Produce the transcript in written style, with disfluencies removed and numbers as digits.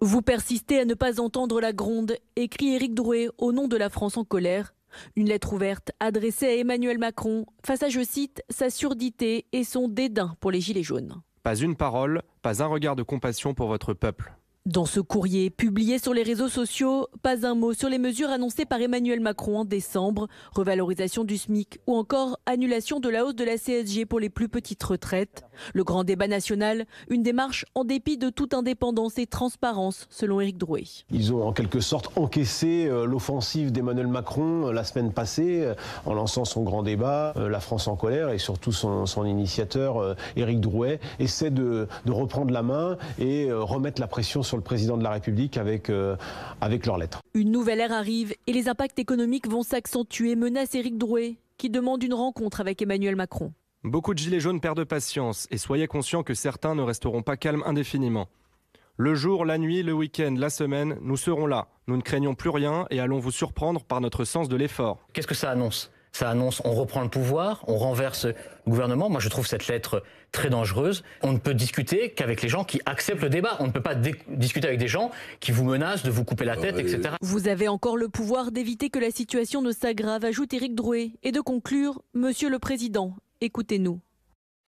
Vous persistez à ne pas entendre la gronde, écrit Éric Drouet au nom de la France en colère. Une lettre ouverte adressée à Emmanuel Macron face à, je cite, sa surdité et son dédain pour les gilets jaunes. Pas une parole, pas un regard de compassion pour votre peuple. Dans ce courrier publié sur les réseaux sociaux, pas un mot sur les mesures annoncées par Emmanuel Macron en décembre, revalorisation du SMIC ou encore annulation de la hausse de la CSG pour les plus petites retraites. Le grand débat national, une démarche en dépit de toute indépendance et transparence, selon Éric Drouet. Ils ont en quelque sorte encaissé l'offensive d'Emmanuel Macron la semaine passée en lançant son grand débat. La France en colère et surtout son initiateur Éric Drouet essaie de reprendre la main et remettre la pression sur le président de la République avec leur lettre. Une nouvelle ère arrive et les impacts économiques vont s'accentuer, menace Éric Drouet, qui demande une rencontre avec Emmanuel Macron. Beaucoup de gilets jaunes perdent patience et soyez conscients que certains ne resteront pas calmes indéfiniment. Le jour, la nuit, le week-end, la semaine, nous serons là. Nous ne craignons plus rien et allons vous surprendre par notre sens de l'effort. Qu'est-ce que ça annonce ? Ça annonce on reprend le pouvoir, on renverse le gouvernement. Moi, je trouve cette lettre très dangereuse. On ne peut discuter qu'avec les gens qui acceptent le débat. On ne peut pas discuter avec des gens qui vous menacent de vous couper la tête, etc. Vous avez encore le pouvoir d'éviter que la situation ne s'aggrave, ajoute Éric Drouet, et de conclure, Monsieur le Président, écoutez-nous.